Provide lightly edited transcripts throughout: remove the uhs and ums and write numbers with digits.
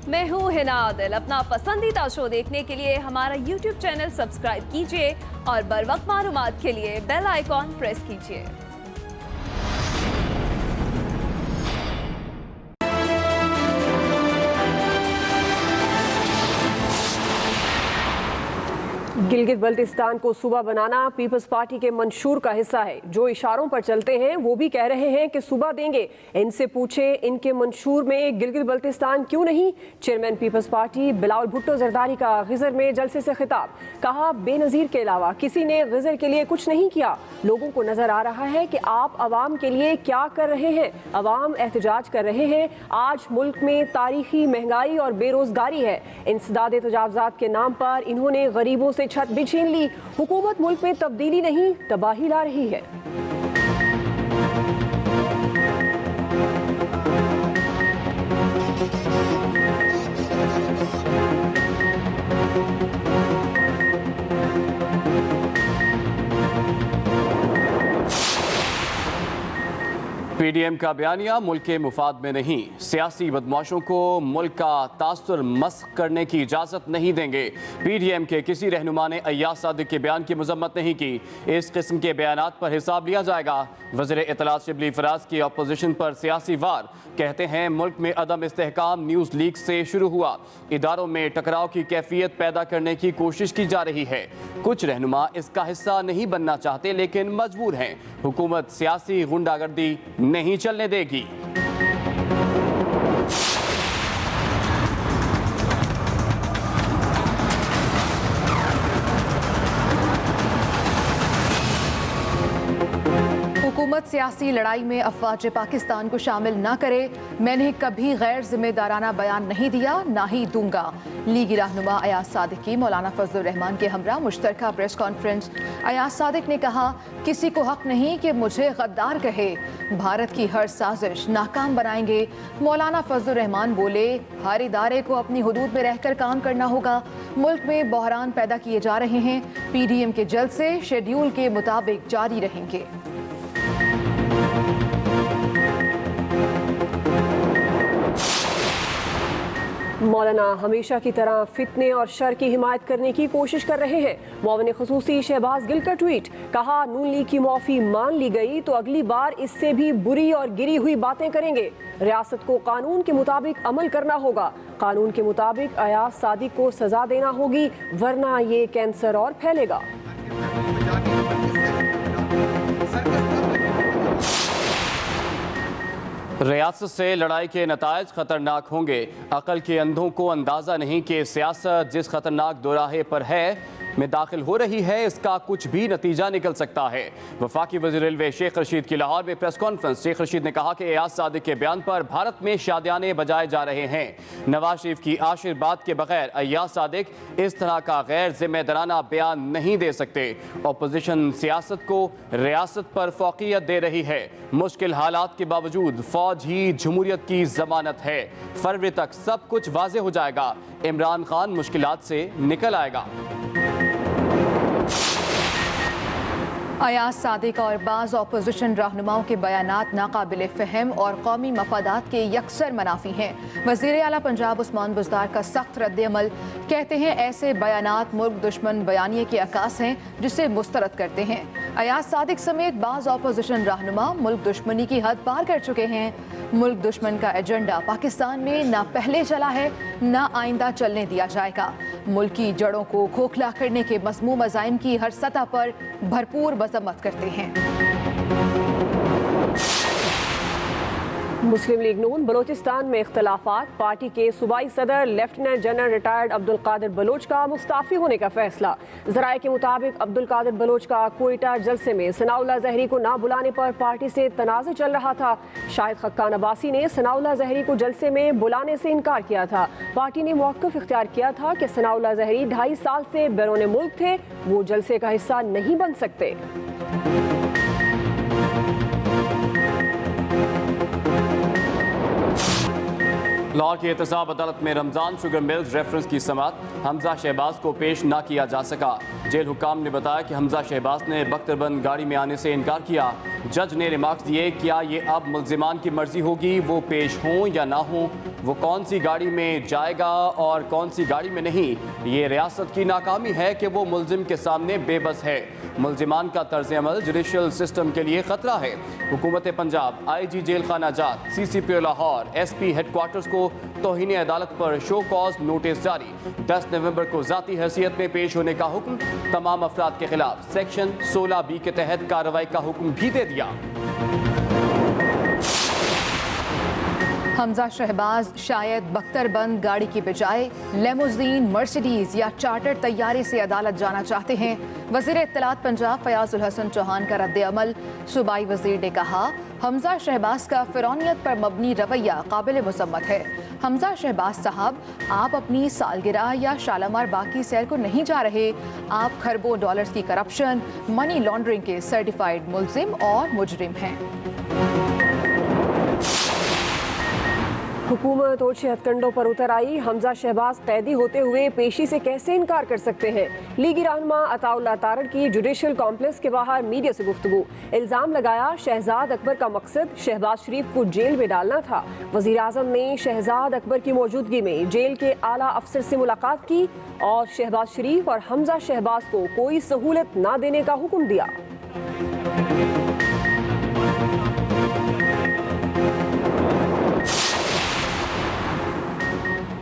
मैं हूँ हिना आदिल। अपना पसंदीदा शो देखने के लिए हमारा YouTube चैनल सब्सक्राइब कीजिए और बर वक्त मालूमात के लिए बेल आइकॉन प्रेस कीजिए। गिलगित बल्तिस्तान को सूबा बनाना पीपल्स पार्टी के मंशूर का हिस्सा है। जो इशारों पर चलते हैं वो भी कह रहे हैं कि सूबा देंगे। इनसे पूछे इनके मंशूर में गिलगित बल्तिस्तान क्यों नहीं। Chairman peoples party Bilawal Bhutto Zardari का गिजर में जलसे से खिताब। कहा, बेनज़ीर के अलावा किसी ने गिजर के लिए कुछ नहीं किया। लोगों को नजर आ रहा है कि आप अवाम के लिए क्या कर रहे हैं। अवाम एहतजाज कर रहे हैं। आज मुल्क में तारीखी महंगाई और बेरोजगारी है। इंसदाद तजावजात के नाम पर इन्होंने गरीबों से छत भी छीन ली। हुकूमत मुल्क में तब्दीली नहीं तबाही ला रही है। पीडीएम का बयानिया मुल्क के मुफाद में नहीं। सियासी बदमाशों को मुल्क का तासुर मस्ख करने की इजाज़त नहीं देंगे। पीडीएम के किसी रहनुमा ने अय्याज सादिक के बयान की मजम्मत नहीं की। इस किस्म के बयानात पर हिसाब लिया जाएगा। वज़ीर इत्तलात शिबली फराज की अपोजिशन पर सियासी वार। कहते हैं मुल्क में अदम इस्तेहकाम न्यूज़ लीक से शुरू हुआ। इदारों में टकराव की कैफियत पैदा करने की कोशिश की जा रही है। कुछ रहनुमा इसका हिस्सा नहीं बनना चाहते लेकिन मजबूर हैं। हुकूमत सियासी गुंडागर्दी नहीं चलने देगी। हुकूमत सियासी लड़ाई में अफवाज पाकिस्तान को शामिल न करे। मैंने कभी गैर जिम्मेदाराना बयान नहीं दिया, ना ही दूंगा। लीगी रहनुमा अयाज सादिक की मौलाना फजलुर रहमान के हमरा मुश्तरका प्रेस कॉन्फ्रेंस। अयाज सादिक ने कहा, किसी को हक नहीं कि मुझे गद्दार कहे। भारत की हर साजिश नाकाम बनाएंगे। मौलाना फजलुर रहमान बोले, हर इदारे को अपनी हुदूद में रहकर काम करना होगा। मुल्क में बहरान पैदा किए जा रहे हैं। पीडीएम के जलसे शेड्यूल के मुताबिक जारी रहेंगे। मौलाना हमेशा की तरह फितने और शर की हिमायत करने की कोशिश कर रहे हैं। मुआविन खुसूसी शहबाज गिल का ट्वीट। कहा, नून लीग की माफी मान ली गई तो अगली बार इससे भी बुरी और गिरी हुई बातें करेंगे। रियासत को कानून के मुताबिक अमल करना होगा। कानून के मुताबिक अयाज सादिक को सजा देना होगी, वरना ये कैंसर और फैलेगा। रियासत से लड़ाई के नतायज खतरनाक होंगे। अकल के अंधों को अंदाज़ा नहीं कि सियासत जिस खतरनाक दोराहे पर है में दाखिल हो रही है, इसका कुछ भी नतीजा निकल सकता है। वफाकी वज़ीर रेलवे शेख रशीद की लाहौर में प्रेस कॉन्फ्रेंस। शेख रशीद ने कहा कि अयाज सादिक के बयान पर भारत में शादियाने बजाए जा रहे हैं। नवाज शरीफ की आशीर्वाद के बगैर अयाज सादिक इस तरह का गैर जिम्मेदाराना बयान नहीं दे सकते। अपोजिशन सियासत को रियासत पर फौकियत दे रही है। मुश्किल हालात के बावजूद फौज ही जमहूरियत की जमानत है। फरवरी तक सब कुछ वाज़ेह हो जाएगा। इमरान खान मुश्किलात से निकल आएगा। अयाज सादिक और बाज़ अपोजिशन रहनुमाओं के बयानात नाकाबिल फ़हम और कौमी मफादात के यकसर मनाफी हैं। वज़ीर आला पंजाब उस्मान बुज़दार का सख्त रद्द-ए-अमल। कहते हैं ऐसे बयानात मुल्क दुश्मन बयानिए के अकास हैं जिसे मुस्तरद करते हैं। अयाज सादिक समेत बाज़ अपोजिशन रहनुमा मुल्क दुश्मनी की हद पार कर चुके हैं। मुल्क दुश्मन का एजेंडा पाकिस्तान में ना पहले चला है ना आइंदा चलने दिया जाएगा। मुल्क की जड़ों को खोखला करने के मज़मूम अज़ाइम की हर सतह पर भरपूर मजम्मत करते हैं। मुस्लिम लीग नून बलोचिस्तान में इख्तलाफात। पार्टी के सूबाई सदर lieutenant general retired Abdul Qadir Baloch का मुस्ताफी होने का फैसला। जराये के मुताबिक अब्दुल कादिर बलोच का कोयटा जलसे में सनाउल्लाह ज़हरी को ना बुलाने पर पार्टी से तनाज़ुर चल रहा था। शाहिद खक्कान अब्बासी ने सनाउल्लाह ज़हरी को जलसे में बुलाने से इनकार किया था। पार्टी ने मौक़िफ़ इख्तियार किया था कि सनाउल्लाह ज़हरी 2.5 साल से बैरून मुल्क थे, वो जलसे का हिस्सा नहीं बन सकते। लाहौर की एहतसाब अदालत में रमजान शुगर मिल्स रेफरेंस की समाअत, हमजा शहबाज को पेश ना किया जा सका। जेल हुकाम ने बताया कि हमजा शहबाज ने बख्तरबंद गाड़ी में आने से इनकार किया। जज ने रिमार्क्स दिए, क्या ये अब मुल्जिमान की मर्जी होगी वो पेश हों या ना हों, वो कौन सी गाड़ी में जाएगा और कौन सी गाड़ी में नहीं, ये रियासत की नाकामी है कि वो मुल्जिम के सामने बेबस है। मुल्जिमान का तर्ज अमल जुडिशल सिस्टम के लिए खतरा है। हुकूमत पंजाब, IG जेल खाना जात, CCPO लाहौर, SP हेडक्वार्टर्स को तौहीन अदालत पर शो कॉज नोटिस जारी। 10 नवंबर को जाती हैसियत में पेश होने का हुक्म। तमाम अफराद के खिलाफ सेक्शन 16B के तहत कार्रवाई का हुक्म भी दे दिया। हमजा शहबाज शायद बख्तरबंद गाड़ी की बजाय लेमोजीन, मर्सिडीज या चार्टर तैयारे से अदालत जाना चाहते हैं। वज़ीर इत्तलात पंजाब फयाजुल हसन चौहान का रद्द अमल। सूबाई वज़ीर ने कहा, हमजा शहबाज का फिरौनियत पर मबनी रवैया काबिल मुसम्मत है। हमजा शहबाज साहब, आप अपनी सालगिरह या शालामार बाग की सैर को नहीं जा रहे। आप खरबों डॉलर्स की करप्शन, मनी लॉन्ड्रिंग के सर्टिफाइड मुल्जिम और मुजरिम हैं। हुकूमत ओछे हथकंडों पर उतर आई। हमजा शहबाज कैदी होते हुए पेशी से कैसे इनकार कर सकते हैं। लीगी रहनुमा अताउल्लाह तारड़ की जुडिशल कॉम्प्लेक्स के बाहर मीडिया से गुफ्तगू। इल्जाम लगाया, शहजाद अकबर का मकसद शहबाज शरीफ को जेल में डालना था। वजीर आजम ने शहजाद अकबर की मौजूदगी में जेल के आला अफसर से मुलाकात की और शहबाज शरीफ और हमजा शहबाज को कोई सहूलत न देने का हुक्म दिया।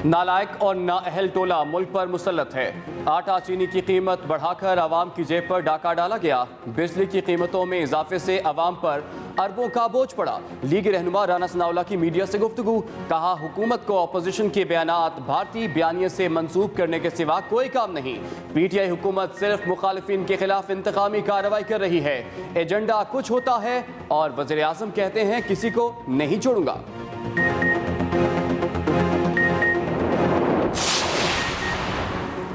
नालायक और नाअहल टोला मुल्क पर मुसल्लत है। आटा चीनी की कीमत बढ़ाकर आवाम की जेब पर डाका डाला गया। बिजली की कीमतों में इजाफे से आवाम पर अरबों का बोझ पड़ा। लीग रहनुमा राना सनाउल्लाह की मीडिया से गुफ्तगू। कहा, हुकूमत को अपोजिशन के बयानात भारतीय बयानिए से मंसूब करने के सिवा कोई काम नहीं। PTI हुकूमत सिर्फ मुखालिफिन के खिलाफ इंतकामी कार्रवाई कर रही है। एजेंडा कुछ होता है और वज़ीर आज़म कहते हैं किसी को नहीं छोड़ूंगा।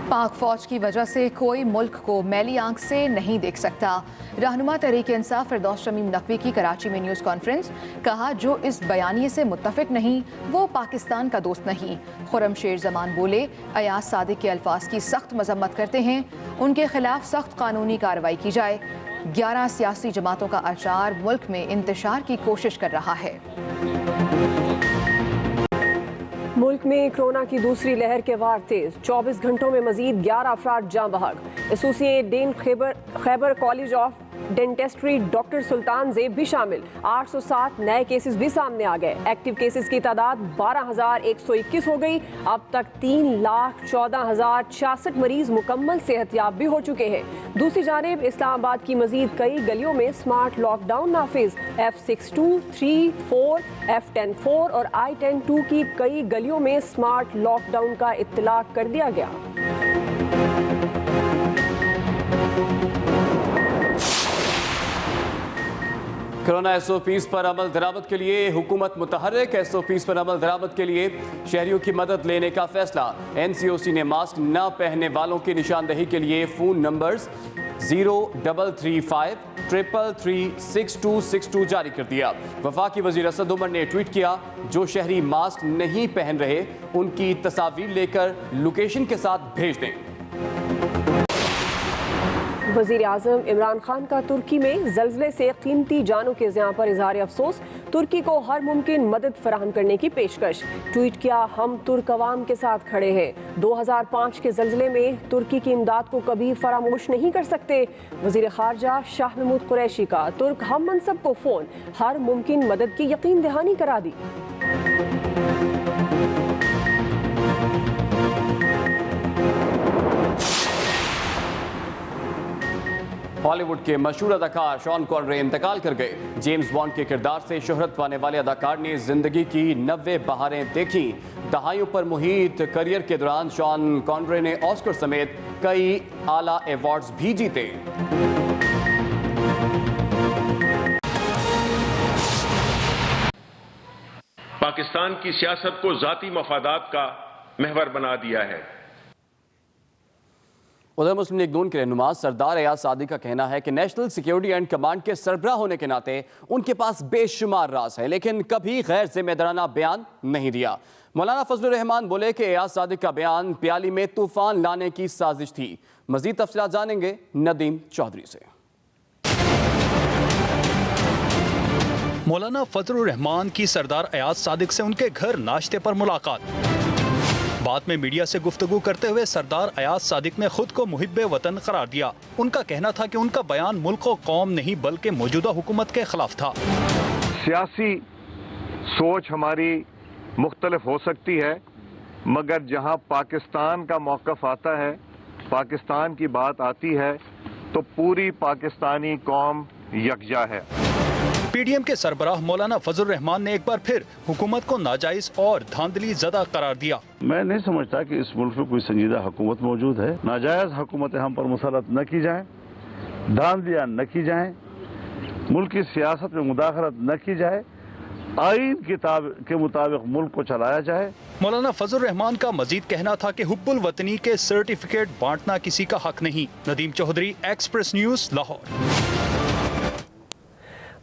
पाक फौज की वजह से कोई मुल्क को मैली आंख से नहीं देख सकता। रहनुमा तहरीक इंसाफ फिरदौस शमीम नकवी की कराची में न्यूज़ कॉन्फ्रेंस। कहा, जो इस बयानिए से मुत्तफिक नहीं वो पाकिस्तान का दोस्त नहीं। खुर्रम शेर जमान बोले, अयाज सादिक के अल्फाज की सख्त मजम्मत करते हैं, उनके खिलाफ सख्त कानूनी कार्रवाई की जाए। 11 सियासी जमातों का अचार मुल्क में इंतशार की कोशिश कर रहा है। मुल्क में कोरोना की दूसरी लहर के वार तेज। 24 घंटों में मजीद 11 अफराद जाँ बहक। Associate dean Khyber college of dentistry doctor Sultan Zeb भी शामिल। 807 नए केसेस भी सामने आ गए। एक्टिव केसेस की तादाद 12,121 हो गई। अब तक 3,14,066 मरीज मुकम्मल सेहतयाब भी हो चुके हैं। दूसरी जानिब इस्लामाबाद की मजीद कई गलियों में स्मार्ट लॉकडाउन नाफिज। F62, 3, 4, F10-4 और I-10-2 की कई गलियों में स्मार्ट लॉकडाउन का इत्तलाक कर दिया गया। कोरोना SOPs पर अमल दरामद के लिए हुकूमत मुतहर्रिक। SOPs पर अमल दरामद के लिए शहरियों की मदद लेने का फैसला। NCOC ने मास्क न पहनने वालों की निशानदही के लिए फ़ोन नंबर्स 0335 333 6262 जारी कर दिया। वफाकी वज़ीर असद उमर ने ट्वीट किया, जो शहरी मास्क नहीं पहन रहे उनकी तस्वीर लेकर लोकेशन के साथ भेज दें। वज़ीर आज़म इमरान खान का तुर्की में ज़ल्ज़ले से कीमती जानों के ज़ियां पर इज़हार अफसोस। तुर्की को हर मुमकिन मदद फराहम करने की पेशकश। ट्वीट किया, हम तुर्क अवाम के साथ खड़े हैं। 2005 के ज़ल्ज़ले में तुर्की की इमदाद को कभी फरामोश नहीं कर सकते। वज़ीर ख़ारजा शाह महमूद कुरैशी का तुर्क हम मनसब को फ़ोन, हर मुमकिन मदद की यकीन दहानी करा दी। हॉलीवुड के मशहूर अदाकार शॉन कॉनरे इंतकाल कर गए। जेम्स बॉन्ड के किरदार से शोहरत पाने वाले अदाकार ने जिंदगी की 90 बहारें देखी। दहाइयों पर मुहित करियर के दौरान शॉन कॉनरे ने ऑस्कर समेत कई आला अवार्ड्स भी जीते। पाकिस्तान की सियासत को जाती मफादात का महवर बना दिया है। उधर मुस्लिम लीग नून के रहनुमा सरदार अयाज सादिक का कहना है कि नेशनल सिक्योरिटी एंड कमांड के सरबराह होने के नाते उनके पास बेशुमार राज है, लेकिन कभी गैर जिम्मेदाराना बयान नहीं दिया। मौलाना फजलुर रहमान बोले कि अयाज सादिक का बयान प्याली में तूफान लाने की साजिश थी। मजीद तफसीलात जानेंगे नदीम चौधरी से। मौलाना फजलुर रहमान की सरदार अयाज सादिक से उनके घर नाश्ते पर मुलाकात। बाद में मीडिया से गुफ्तगू करते हुए सरदार अयाज सादिक ने खुद को मुहिब्बे वतन करार दिया। उनका कहना था कि उनका बयान मुल्क और कौम नहीं बल्कि मौजूदा हुकूमत के खिलाफ था। सियासी सोच हमारी मुख्तलिफ हो सकती है, मगर जहां पाकिस्तान का मौक़िफ़ आता है, पाकिस्तान की बात आती है, तो पूरी पाकिस्तानी कौम यकजा है। पीडीएम के सरबराह मौलाना फजलुर रहमान ने एक बार फिर हुकूमत को नाजायज और धांधली ज़दा करार दिया। मैं नहीं समझता कि इस मुल्क में कोई संजीदा हुकूमत मौजूद है। नाजायज हुकूमतें हम पर मुसलत न की जाएं, धांधलियां न की जाएं, मुल्क की सियासत में मुदाखलत न की जाए, आईन के मुताबिक मुल्क को चलाया जाए। मौलाना फजलुर रहमान का मजीद कहना था कि हुब्बुल वतनी के सर्टिफिकेट बांटना किसी का हक नहीं। Nadeem Chaudhry, express news, Lahore.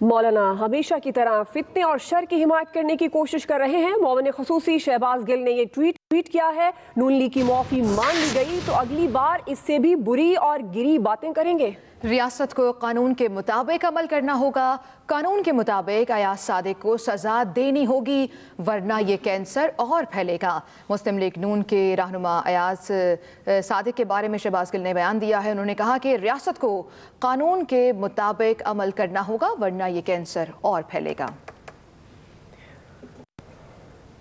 मौलाना हमेशा की तरह फितने और शर की हिमायत करने की कोशिश कर रहे हैं। मोमिन खुसूसी शहबाज गिल ने ये ट्वीट किया है, नून लीग की माफी मान ली गई तो अगली बार इससे भी बुरी और गिरी बातें करेंगे। रियासत को कानून के मुताबिक अमल करना होगा। कानून के मुताबिक अयाज सादिक को सजा देनी होगी, वरना ये कैंसर और फैलेगा। मुस्लिम लीग नून के रहनुमा अयाज सादिक के बारे में शहबाज गिल ने बयान दिया है। उन्होंने कहा कि रियासत को कानून के मुताबिक अमल करना होगा, वरना ये कैंसर और फैलेगा।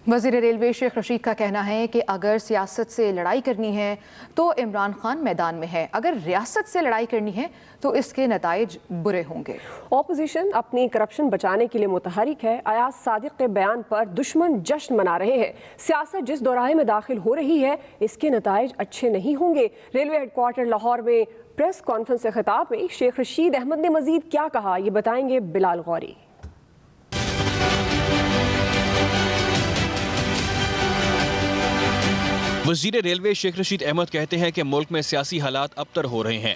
वज़ीर रेलवे शेख रशीद का कहना है कि अगर सियासत से लड़ाई करनी है तो इमरान खान मैदान में है, अगर रियासत से लड़ाई करनी है तो इसके नताइज बुरे होंगे। ऑपोजिशन अपनी करप्शन बचाने के लिए मुतहरिक है। अयाज सादिक के बयान पर दुश्मन जश्न मना रहे हैं। सियासत जिस दौराहे में दाखिल हो रही है इसके नताइज अच्छे नहीं होंगे। रेलवे हेडक्वार्टर लाहौर में प्रेस कॉन्फ्रेंस से खिताब में शेख रशीद अहमद ने मजीद क्या कहा, ये बताएंगे बिलाल गौरी। वज़ीर रेलवे शेख रशीद अहमद कहते हैं कि मुल्क में सियासी हालात अबतर हो रहे हैं।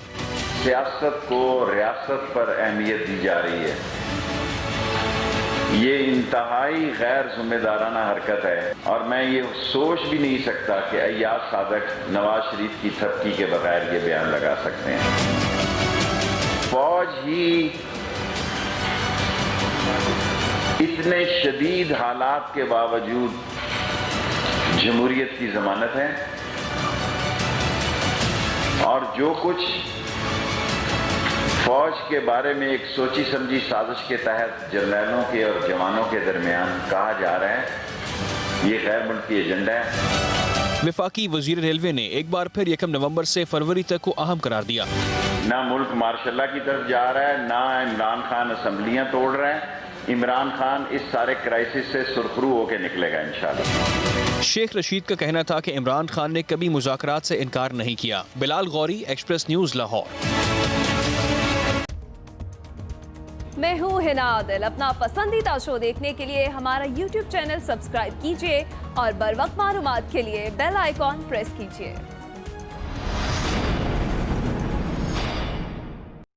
सियासत को रियासत पर अहमियत दी जा रही है, ये इंतहाई गैर जिम्मेदाराना हरकत है और मैं ये सोच भी नहीं सकता कि अयाज सादिक नवाज शरीफ की थपकी के बगैर ये बयान लगा सकते हैं। फौज ही इतने शदीद हालात के बावजूद जमहूरियत की जमानत है और जो कुछ फौज के बारे में एक सोची समझी साजिश के तहत जर्नैलों के और जवानों के दरमियान कहा जा रहा है, ये गैर मुल्की एजेंडा है। वफाकी वज़ीर रेलवे ने एक बार फिर 1 नवंबर से फरवरी तक को अहम करार दिया। ना मुल्क मार्शल की तरफ जा रहा है, ना इमरान खान असम्बलियां तोड़ रहा है। इमरान खान इस सारे क्राइसिस से सुरखरू होकर निकलेगा इंशाल्लाह। शेख रशीद का कहना था कि इमरान खान ने कभी मुज़ाकरात से इनकार नहीं किया। Bilal Gauri, express news, Lahore. मैं हूँ हिना आदिल। अपना पसंदीदा शो देखने के लिए हमारा YouTube चैनल सब्सक्राइब कीजिए और बर वक्त मालूमात के लिए बेल आइकॉन प्रेस कीजिए।